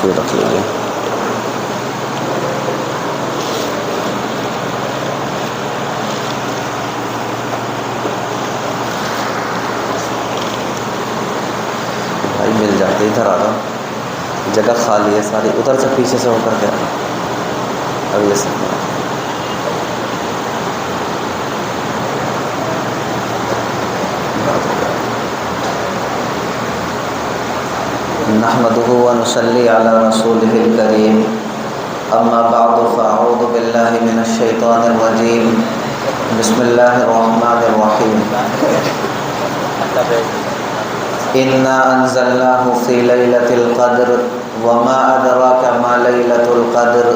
یہ رکھ لیجیے۔ بھائی مل جاتے، ادھر آ رہا، جگہ خالی ہے ساری، ادھر سے پیچھے سے ہو کر کے اب یہ سب نحمده ونصلي على رسوله الكريم اما بعد فاعوذ بالله من الشيطان الرجيم بسم الله الرحمن الرحيم انا انزلناه في ليلة القدر وما ادراك ما ليلة القدر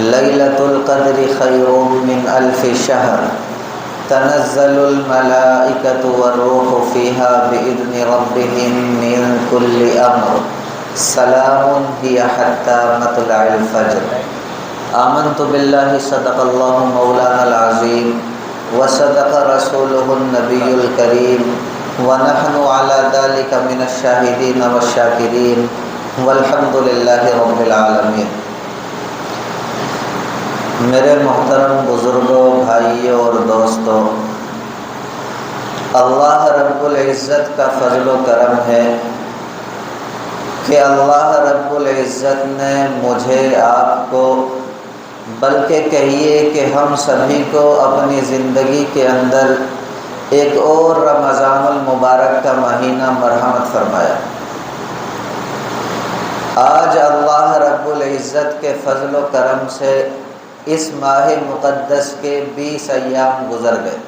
ليلة القدر خير من ألف شهر تنزل الملائكة والروح فيها بإذن ربهم من كل أمر سلام هي حتى مطلع الفجر آمنت بالله صدق الله مولانا العظيم وصدق رسوله النبي الكريم ونحن على ذلك من الشاهدين والشاكرين والحمد لله رب العالمين۔ میرے محترم بزرگوں، بھائیوں اور دوستوں، اللہ رب العزت کا فضل و کرم ہے کہ اللہ رب العزت نے مجھے، آپ کو، بلکہ کہیے کہ ہم سبھی کو اپنی زندگی کے اندر ایک اور رمضان المبارک کا مہینہ مرحمت فرمایا۔ آج اللہ رب العزت کے فضل و کرم سے اس ماہ مقدس کے 20 ایام گزر گئے،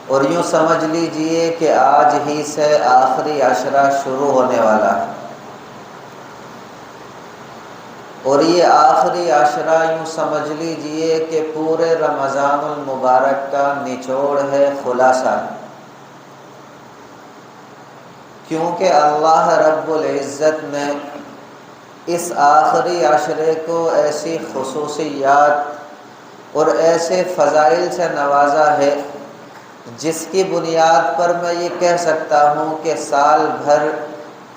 اور یوں سمجھ لیجئے کہ آج ہی سے آخری عشرہ شروع ہونے والا ہے، اور یہ آخری عشرہ یوں سمجھ لیجئے کہ پورے رمضان المبارک کا نچوڑ ہے، خلاصہ ہے، کیونکہ اللہ رب العزت نے اس آخری عشرے کو ایسی خصوصیات اور ایسے فضائل سے نوازا ہے جس کی بنیاد پر میں یہ کہہ سکتا ہوں کہ سال بھر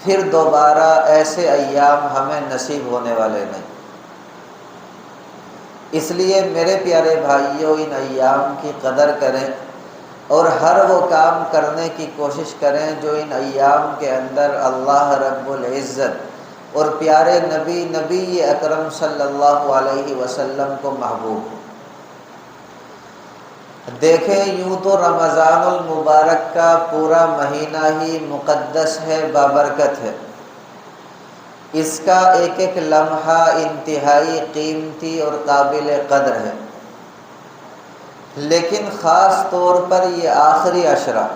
پھر دوبارہ ایسے ایام ہمیں نصیب ہونے والے نہیں۔ اس لیے میرے پیارے بھائیوں، ان ایام کی قدر کریں اور ہر وہ کام کرنے کی کوشش کریں جو ان ایام کے اندر اللہ رب العزت اور پیارے نبی اکرم صلی اللہ علیہ وسلم کو محبوب۔ دیکھیں، یوں تو رمضان المبارک کا پورا مہینہ ہی مقدس ہے، بابرکت ہے، اس کا ایک ایک لمحہ انتہائی قیمتی اور قابل قدر ہے، لیکن خاص طور پر یہ آخری عشرہ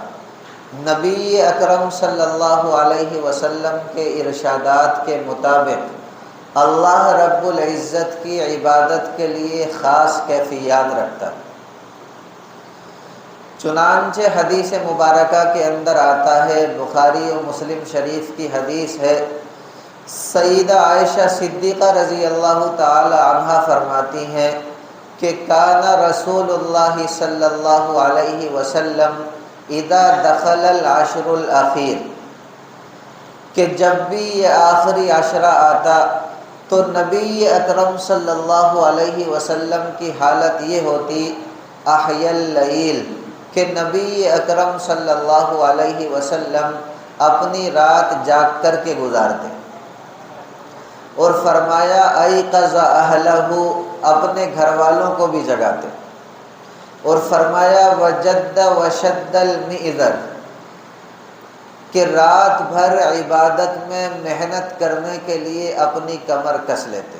نبی اکرم صلی اللہ علیہ وسلم کے ارشادات کے مطابق اللہ رب العزت کی عبادت کے لیے خاص کیفیات رکھتا ہے۔ چنانچہ حدیث مبارکہ کے اندر آتا ہے، بخاری و مسلم شریف کی حدیث ہے، سیدہ عائشہ صدیقہ رضی اللہ تعالی عنہا فرماتی ہیں کہ کان رسول اللہ صلی اللہ علیہ وسلم اذا دخل العشر الاخیر، کہ جب بھی یہ آخری عشرہ آتا تو نبی اکرم صلی اللہ علیہ وسلم کی حالت یہ ہوتی، احیا اللیل، کہ نبی اکرم صلی اللہ علیہ وسلم اپنی رات جاگ کر کے گزارتے، اور فرمایا ایقظ اہلہ، اپنے گھر والوں کو بھی جگاتے، اور فرمایا وجد وشد المئذر، کہ رات بھر عبادت میں محنت کرنے کے لیے اپنی کمر کس لیتے۔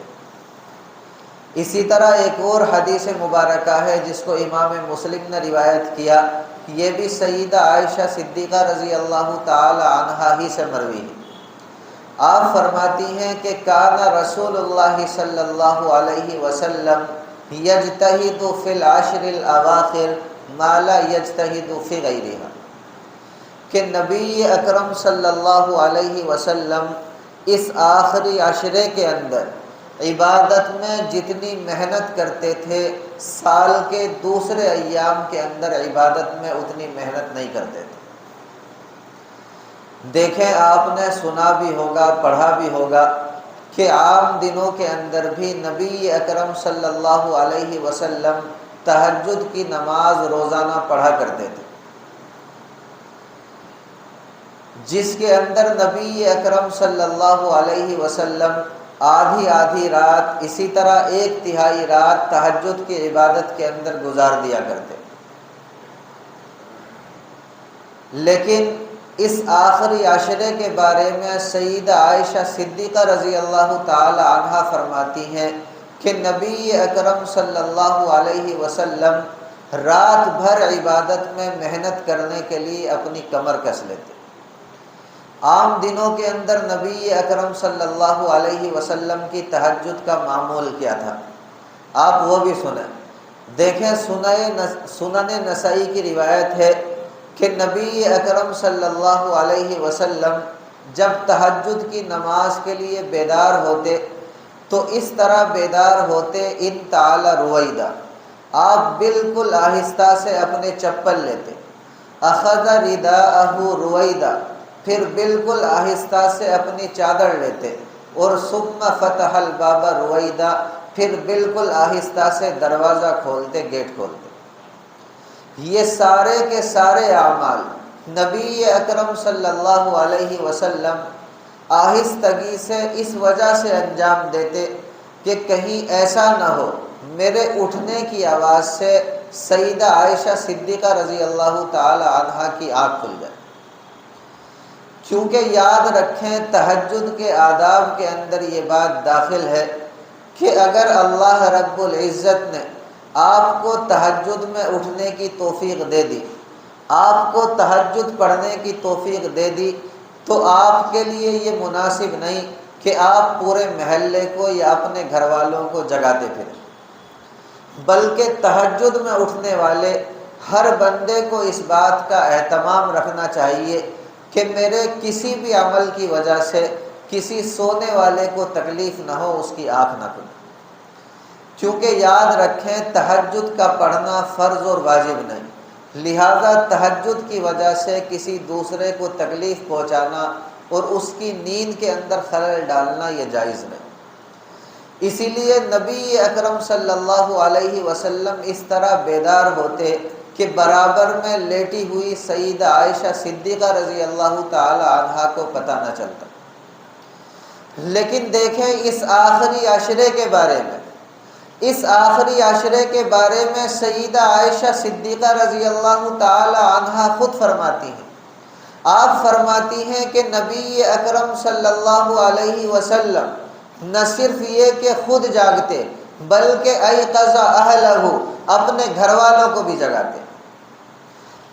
اسی طرح ایک اور حدیث مبارکہ ہے جس کو امام مسلم نے روایت کیا، یہ بھی سیدہ عائشہ صدیقہ رضی اللہ تعالی عنہا ہی سے مروی ہے۔ آپ فرماتی ہیں کہ کان رسول اللہ صلی اللہ علیہ وسلم یجتہد فی العشر الاواخر ما لا یجتہد فی غیرہا، کہ نبی اکرم صلی اللہ علیہ وسلم اس آخری عشرے کے اندر عبادت میں جتنی محنت کرتے تھے، سال کے دوسرے ایام کے اندر عبادت میں اتنی محنت نہیں کرتے تھے۔ دیکھیں آپ نے سنا بھی ہوگا، پڑھا بھی ہوگا کہ عام دنوں کے اندر بھی نبی اکرم صلی اللہ علیہ وسلم تہجد کی نماز روزانہ پڑھا کرتے تھے، جس کے اندر نبی اکرم صلی اللہ علیہ وسلم آدھی آدھی رات، اسی طرح ایک تہائی رات تہجد کی عبادت کے اندر گزار دیا کرتے۔ لیکن اس آخری عشرے کے بارے میں سیدہ عائشہ صدیقہ رضی اللہ تعالی عنہا فرماتی ہیں کہ نبی اکرم صلی اللہ علیہ وسلم رات بھر عبادت میں محنت کرنے کے لیے اپنی کمر کس لیتے۔ عام دنوں کے اندر نبی اکرم صلی اللہ علیہ وسلم کی تہجد کا معمول کیا تھا، آپ وہ بھی سنیں۔ دیکھیں سنن نسائی کی روایت ہے کہ نبی اکرم صلی اللہ علیہ وسلم جب تہجد کی نماز کے لیے بیدار ہوتے تو اس طرح بیدار ہوتے، ان تعالی رویدہ، آپ بالکل آہستہ سے اپنے چپل لیتے، اخذ رداءہ رویدہ، پھر بالکل آہستہ سے اپنی چادر لیتے، اور ثم فتح الباب رویدہ، پھر بالکل آہستہ سے دروازہ کھولتے، گیٹ کھولتے۔ یہ سارے کے سارے اعمال نبی اکرم صلی اللہ علیہ وسلم آہستگی سے اس وجہ سے انجام دیتے کہ کہیں ایسا نہ ہو میرے اٹھنے کی آواز سے سیدہ عائشہ صدیقہ رضی اللہ تعالی عنہا کی آنکھ کھل جائے۔ کیونکہ یاد رکھیں تہجد کے آداب کے اندر یہ بات داخل ہے کہ اگر اللہ رب العزت نے آپ کو تہجد میں اٹھنے کی توفیق دے دی، آپ کو تہجد پڑھنے کی توفیق دے دی، تو آپ کے لیے یہ مناسب نہیں کہ آپ پورے محلے کو یا اپنے گھر والوں کو جگاتے پھریں، بلکہ تہجد میں اٹھنے والے ہر بندے کو اس بات کا اہتمام رکھنا چاہیے کہ میرے کسی بھی عمل کی وجہ سے کسی سونے والے کو تکلیف نہ ہو، اس کی آنکھ نہ کھلے۔ کیونکہ یاد رکھیں تہجد کا پڑھنا فرض اور واجب نہیں، لہذا تہجد کی وجہ سے کسی دوسرے کو تکلیف پہنچانا اور اس کی نیند کے اندر خلل ڈالنا یہ جائز نہیں۔ اسی لیے نبی اکرم صلی اللہ علیہ وسلم اس طرح بیدار ہوتے کہ برابر میں لیٹی ہوئی سیدہ عائشہ صدیقہ رضی اللہ تعالی عنہا کو پتہ نہ چلتا۔ لیکن دیکھیں اس آخری عشرے کے بارے میں، اس آخری عشرے کے بارے میں سیدہ عائشہ صدیقہ رضی اللہ تعالی عنہا خود فرماتی ہیں۔ آپ فرماتی ہیں کہ نبی اکرم صلی اللہ علیہ وسلم نہ صرف یہ کہ خود جاگتے بلکہ ایقظ اہلہ، اپنے گھر والوں کو بھی جگاتے،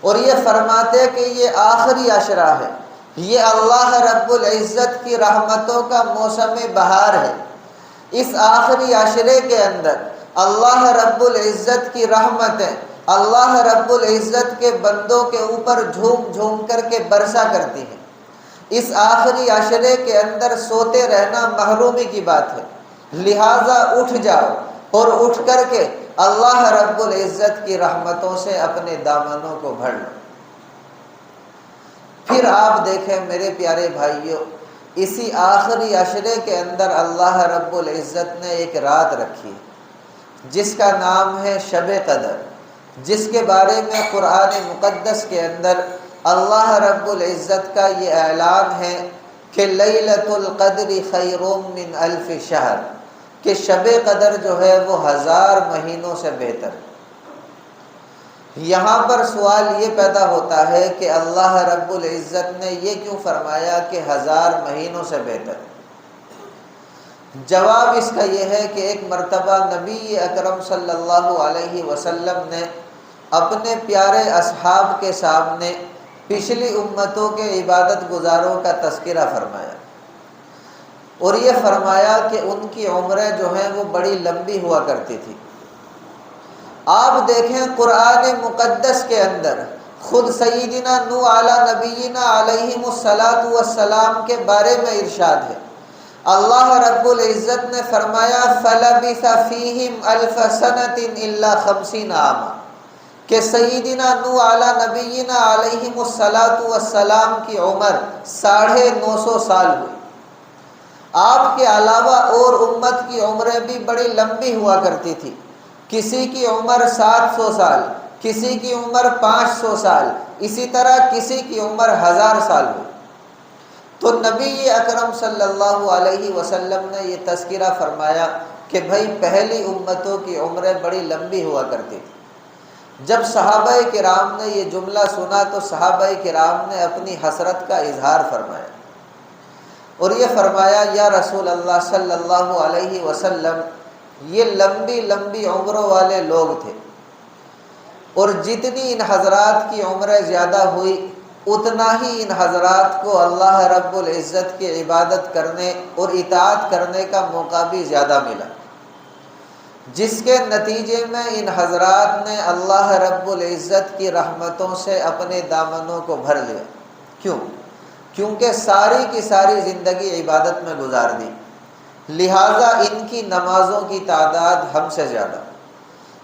اور یہ فرماتے کہ یہ آخری عشرہ ہے، یہ اللہ رب العزت کی رحمتوں کا موسم بہار ہے۔ اس آخری عشرے کے اندر اللہ رب العزت کی رحمتیں اللہ رب العزت کے بندوں کے اوپر جھوم جھوم کر کے برسا کرتی ہیں۔ اس آخری عشرے کے اندر سوتے رہنا محرومی کی بات ہے، لہٰذا اٹھ جاؤ اور اٹھ کر کے اللہ رب العزت کی رحمتوں سے اپنے دامنوں کو بھر لو۔ پھر آپ دیکھیں میرے پیارے بھائیوں، اسی آخری عشرے کے اندر اللہ رب العزت نے ایک رات رکھی جس کا نام ہے شب قدر، جس کے بارے میں قرآن مقدس کے اندر اللہ رب العزت کا یہ اعلان ہے کہ لیلۃ القدر خیر من الف شہر، کہ شب قدر جو ہے وہ 1000 مہینوں سے بہتر ہے۔ یہاں پر سوال یہ پیدا ہوتا ہے کہ اللہ رب العزت نے یہ کیوں فرمایا کہ 1000 مہینوں سے بہتر؟ جواب اس کا یہ ہے کہ ایک مرتبہ نبی اکرم صلی اللہ علیہ وسلم نے اپنے پیارے اصحاب کے سامنے پچھلی امتوں کے عبادت گزاروں کا تذکرہ فرمایا، اور یہ فرمایا کہ ان کی عمریں جو ہیں وہ بڑی لمبی ہوا کرتی تھی۔ آپ دیکھیں قرآن مقدس کے اندر خود سیدنا نوح علی نبینا علیہم الصلاۃ والسلام کے بارے میں ارشاد ہے، اللہ رب العزت نے فرمایا فَلَبِثَ فِيهِمْ أَلْفَ سَنَةٍ إِلَّا 50 عاما، کہ سیدنا نوح علی نبینا علیہم الصلاۃ والسلام کی عمر 950 سال ہوئی۔ آپ کے علاوہ اور امت کی عمریں بھی بڑی لمبی ہوا کرتی تھی، کسی کی عمر 700 سال، کسی کی عمر 500 سال، اسی طرح کسی کی عمر 1000 سال ہوئی۔ تو نبی اکرم صلی اللہ علیہ وسلم نے یہ تذکرہ فرمایا کہ بھائی پہلی امتوں کی عمریں بڑی لمبی ہوا کرتی تھی۔ جب صحابہ کرام نے یہ جملہ سنا تو صحابہ کرام نے اپنی حسرت کا اظہار فرمایا اور یہ فرمایا یا رسول اللہ صلی اللہ علیہ وسلم، یہ لمبی لمبی عمروں والے لوگ تھے، اور جتنی ان حضرات کی عمریں زیادہ ہوئی اتنا ہی ان حضرات کو اللہ رب العزت کی عبادت کرنے اور اطاعت کرنے کا موقع بھی زیادہ ملا، جس کے نتیجے میں ان حضرات نے اللہ رب العزت کی رحمتوں سے اپنے دامنوں کو بھر لیا۔ کیونکہ ساری کی ساری زندگی عبادت میں گزار دی، لہٰذا ان کی نمازوں کی تعداد ہم سے زیادہ،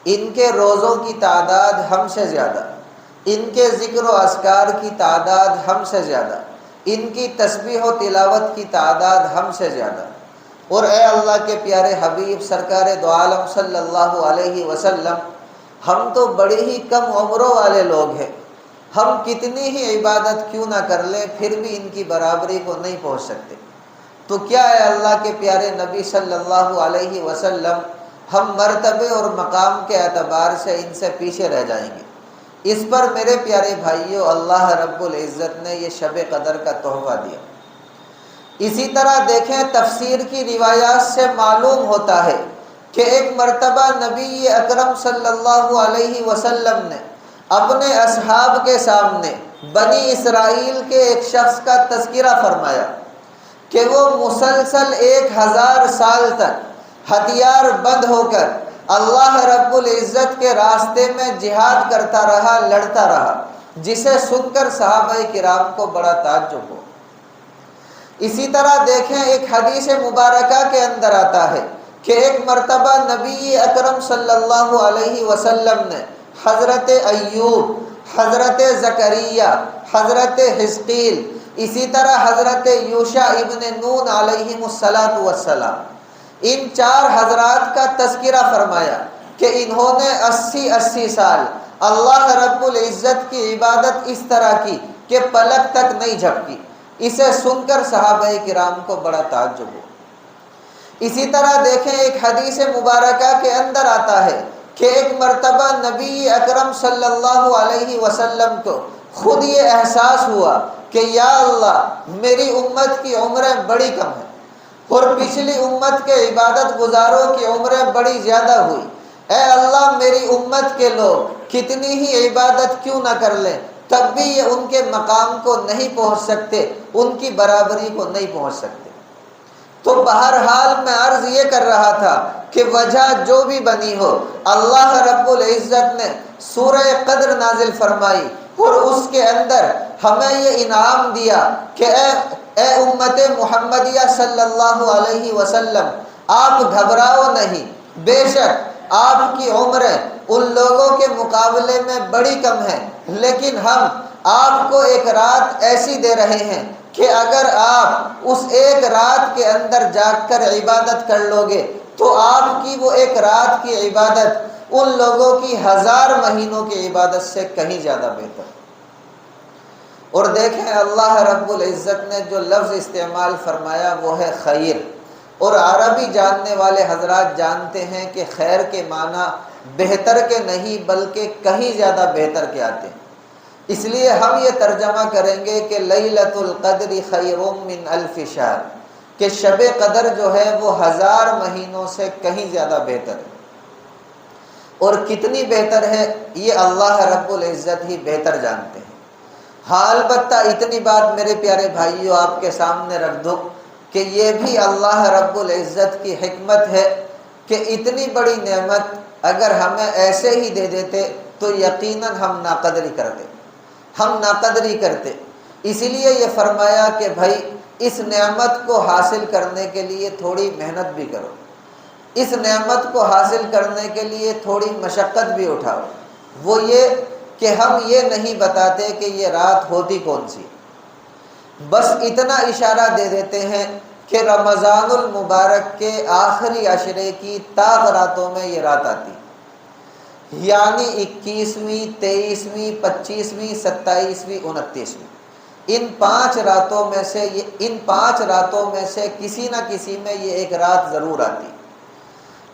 ان کے روزوں کی تعداد ہم سے زیادہ، ان کے ذکر و اذکار کی تعداد ہم سے زیادہ، ان کی تسبیح و تلاوت کی تعداد ہم سے زیادہ۔ اور اے اللہ کے پیارے حبیب سرکار دو عالم صلی اللہ علیہ وسلم، ہم تو بڑی ہی کم عمروں والے لوگ ہیں، ہم کتنی ہی عبادت کیوں نہ کر لیں پھر بھی ان کی برابری کو نہیں پہنچ سکتے، تو کیا ہے اللہ کے پیارے نبی صلی اللہ علیہ وسلم، ہم مرتبے اور مقام کے اعتبار سے ان سے پیچھے رہ جائیں گے۔ اس پر میرے پیارے بھائیوں اللہ رب العزت نے یہ شب قدر کا تحفہ دیا۔ اسی طرح دیکھیں تفسیر کی روایات سے معلوم ہوتا ہے کہ ایک مرتبہ نبی اکرم صلی اللہ علیہ وسلم نے اپنے اصحاب کے سامنے بنی اسرائیل کے ایک شخص کا تذکرہ فرمایا کہ وہ مسلسل 1000 سال تک ہتھیار بند ہو کر اللہ رب العزت کے راستے میں جہاد کرتا رہا، لڑتا رہا، جسے سن کر صحابہ کرام کو بڑا تعجب ہو۔ اسی طرح دیکھیں ایک حدیث مبارکہ کے اندر آتا ہے کہ ایک مرتبہ نبی اکرم صلی اللہ علیہ وسلم نے حضرت ایوب، حضرت زکریا، حضرت حزقیل، اسی طرح حضرت یوشع ابن نون علیہم السلام، ان 4 حضرات کا تذکرہ فرمایا کہ انہوں نے 80 سال اللہ رب العزت کی عبادت اس طرح کی کہ پلک تک نہیں جھپکی۔ اسے سن کر صحابہ کرام کو بڑا تعجب ہو۔ اسی طرح دیکھیں ایک حدیث مبارکہ کے اندر آتا ہے کہ ایک مرتبہ نبی اکرم صلی اللہ علیہ وسلم کو خود یہ احساس ہوا کہ یا اللہ میری امت کی عمریں بڑی کم ہیں اور پچھلی امت کے عبادت گزاروں کی عمریں بڑی زیادہ ہوئی، اے اللہ میری امت کے لوگ کتنی ہی عبادت کیوں نہ کر لیں تب بھی یہ ان کے مقام کو نہیں پہنچ سکتے، ان کی برابری کو نہیں پہنچ سکتے۔ تو بہرحال میں عرض یہ کر رہا تھا کہ وجہ جو بھی بنی ہو، اللہ رب العزت نے سورہ قدر نازل فرمائی اور اس کے اندر ہمیں یہ انعام دیا کہ اے امت محمدیہ صلی اللہ علیہ وسلم، آپ گھبراؤ نہیں، بے شک آپ کی عمریں ان لوگوں کے مقابلے میں بڑی کم ہیں، لیکن ہم آپ کو ایک رات ایسی دے رہے ہیں کہ اگر آپ اس ایک رات کے اندر جاگ کر عبادت کر لو گے تو آپ کی وہ ایک رات کی عبادت ان لوگوں کی 1000 مہینوں کی عبادت سے کہیں زیادہ بہتر۔ اور دیکھیں اللہ رب العزت نے جو لفظ استعمال فرمایا وہ ہے خیر، اور عربی جاننے والے حضرات جانتے ہیں کہ خیر کے معنی بہتر کے نہیں بلکہ کہیں زیادہ بہتر کے آتے ہیں، اس لیے ہم یہ ترجمہ کریں گے کہ لیلۃ القدر خیر من الف شہر، کہ شب قدر جو ہے وہ 1000 مہینوں سے کہیں زیادہ بہتر ہے۔ اور کتنی بہتر ہے یہ اللہ رب العزت ہی بہتر جانتے ہیں۔ ہاں البتہ اتنی بات میرے پیارے بھائیوں آپ کے سامنے رکھ دو کہ یہ بھی اللہ رب العزت کی حکمت ہے کہ اتنی بڑی نعمت اگر ہمیں ایسے ہی دے دیتے تو یقیناً ہم ناقدری کرتے، اسی لیے یہ فرمایا کہ بھائی اس نعمت کو حاصل کرنے کے لیے تھوڑی محنت بھی کرو، اس نعمت کو حاصل کرنے کے لیے تھوڑی مشقت بھی اٹھاؤ، وہ یہ کہ ہم یہ نہیں بتاتے کہ یہ رات ہوتی کون سی، بس اتنا اشارہ دے دیتے ہیں کہ رمضان المبارک کے آخری عشرے کی طاق راتوں میں یہ رات آتی، یعنی 21ویں، 23ویں، 25ویں، 27ویں، 29ویں، ان 5 راتوں میں سے کسی نہ کسی میں یہ ایک رات ضرور آتی۔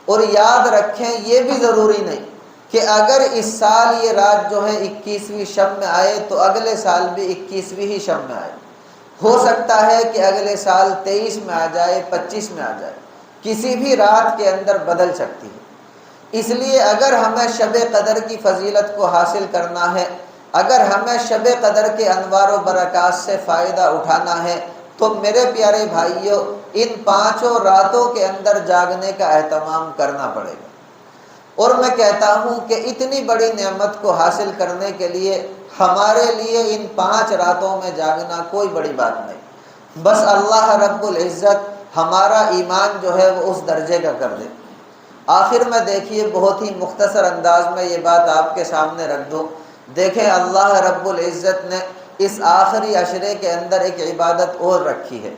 اور یاد رکھیں یہ بھی ضروری نہیں کہ اگر اس سال یہ رات جو ہے 21ویں شب میں آئے تو اگلے سال بھی 21ویں ہی شب میں آئے، ہو سکتا ہے کہ اگلے سال 23 میں آ جائے، 25 میں آ جائے، کسی بھی رات کے اندر بدل سکتی ہے۔ اس لیے اگر ہمیں شب قدر کی فضیلت کو حاصل کرنا ہے، اگر ہمیں شب قدر کے انوار و برکات سے فائدہ اٹھانا ہے تو میرے پیارے بھائیوں ان 5 راتوں کے اندر جاگنے کا اہتمام کرنا پڑے گا۔ اور میں کہتا ہوں کہ اتنی بڑی نعمت کو حاصل کرنے کے لیے ہمارے لیے ان 5 راتوں میں جاگنا کوئی بڑی بات نہیں، بس اللہ رب العزت ہمارا ایمان جو ہے وہ اس درجے کا کر دے۔ آخر میں دیکھیے بہت ہی مختصر انداز میں یہ بات آپ کے سامنے رکھ دوں، دیکھیں اللہ رب العزت نے اس آخری عشرے کے اندر ایک عبادت اور رکھی ہے،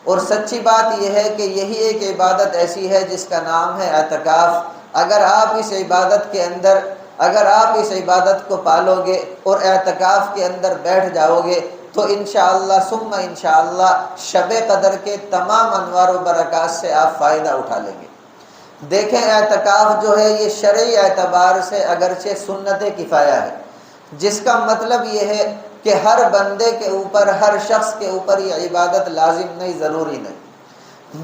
اور سچی بات یہ ہے کہ یہی ایک عبادت ایسی ہے جس کا نام ہے اعتکاف۔ اگر آپ اس عبادت کو پالو گے اور اعتکاف کے اندر بیٹھ جاؤ گے تو انشاءاللہ ثم انشاءاللہ شب قدر کے تمام انوار و برکات سے آپ فائدہ اٹھا لیں گے۔ دیکھیں اعتکاف جو ہے یہ شرعی اعتبار سے اگرچہ سنت کفایہ ہے، جس کا مطلب یہ ہے کہ ہر بندے کے اوپر، ہر شخص کے اوپر یہ عبادت لازم نہیں، ضروری نہیں،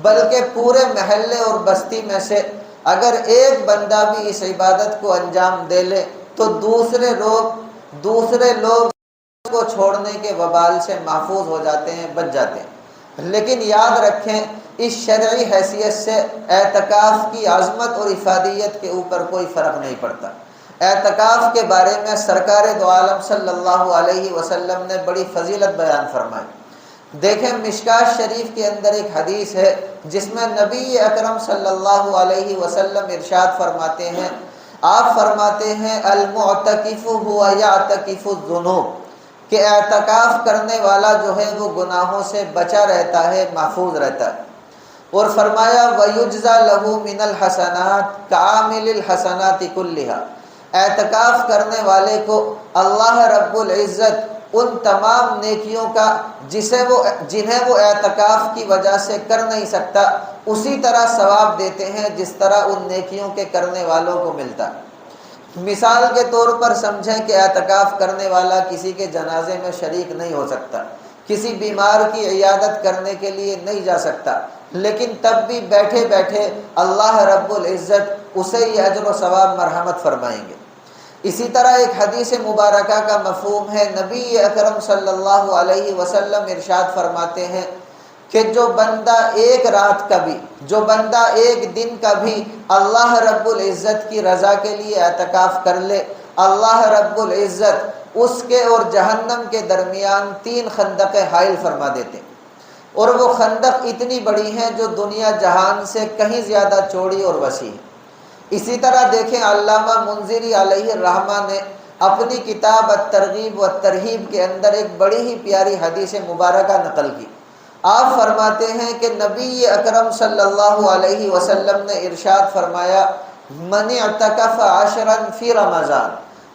بلکہ پورے محلے اور بستی میں سے اگر ایک بندہ بھی اس عبادت کو انجام دے لے تو دوسرے لوگ کو چھوڑنے کے وبال سے محفوظ ہو جاتے ہیں، بچ جاتے ہیں۔ لیکن یاد رکھیں اس شرعی حیثیت سے اعتکاف کی عظمت اور افادیت کے اوپر کوئی فرق نہیں پڑتا۔ اعتکاف کے بارے میں سرکار دو عالم صلی اللہ علیہ وسلم نے بڑی فضیلت بیان فرمائی۔ دیکھیں مشکاۃ شریف کے اندر ایک حدیث ہے جس میں نبی اکرم صلی اللہ علیہ وسلم ارشاد فرماتے ہیں، آپ فرماتے ہیں المعتکف هو یعتکف الذنوب، کہ اعتکاف کرنے والا جو ہے وہ گناہوں سے بچا رہتا ہے، محفوظ رہتا ہے۔ اور فرمایا وَيُجْزَى لَهُ مِنَ الْحَسَنَاتِ كَعَامِلِ الْحَسَنَاتِ كُلِّهَا، اعتکاف کرنے والے کو اللہ رب العزت ان تمام نیکیوں کا جنہیں وہ اعتکاف کی وجہ سے کر نہیں سکتا اسی طرح ثواب دیتے ہیں جس طرح ان نیکیوں کے کرنے والوں کو ملتا۔ مثال کے طور پر سمجھیں کہ اعتکاف کرنے والا کسی کے جنازے میں شریک نہیں ہو سکتا، کسی بیمار کی عیادت کرنے کے لیے نہیں جا سکتا، لیکن تب بھی بیٹھے بیٹھے اللہ رب العزت اسے یہ اجر و ثواب مرحمت فرمائیں گے۔ اسی طرح ایک حدیث مبارکہ کا مفہوم ہے، نبی اکرم صلی اللہ علیہ وسلم ارشاد فرماتے ہیں کہ جو بندہ ایک دن کا بھی اللہ رب العزت کی رضا کے لیے اعتکاف کر لے، اللہ رب العزت اس کے اور جہنم کے درمیان 3 خندقیں حائل فرما دیتے، اور وہ خندق اتنی بڑی ہیں جو دنیا جہان سے کہیں زیادہ چوڑی اور وسیع ہے۔ اسی طرح دیکھیں علامہ منذری علیہ الرحمہ نے اپنی کتاب الترغیب والترہیب کے اندر ایک بڑی ہی پیاری حدیث مبارکہ نقل کی۔ آپ فرماتے ہیں کہ نبی اکرم صلی اللہ علیہ وسلم نے ارشاد فرمایا من اعتکف 10 فی رمضان،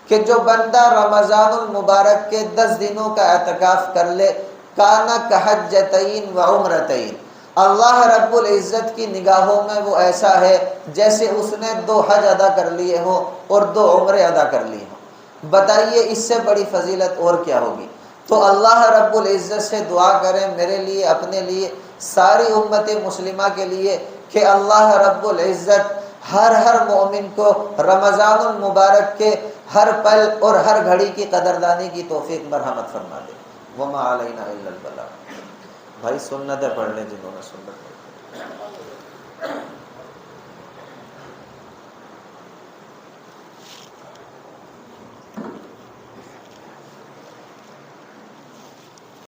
کہ جو بندہ رمضان المبارک کے 10 دنوں کا اعتکاف کر لے کان کحجتین و عمرتین، اللہ رب العزت کی نگاہوں میں وہ ایسا ہے جیسے اس نے 2 حج ادا کر لیے ہوں اور 2 عمرے ادا کر لیے ہوں۔ بتائیے اس سے بڑی فضیلت اور کیا ہوگی؟ تو اللہ رب العزت سے دعا کریں میرے لیے، اپنے لیے، ساری امت مسلمہ کے لیے، کہ اللہ رب العزت ہر مومن کو رمضان المبارک کے ہر پل اور ہر گھڑی کی قدردانی کی توفیق مرحمت فرما دے۔ وما علینا الا البلاغ۔ بھائی سنتیں پڑھ لیں جنہوں نے سنت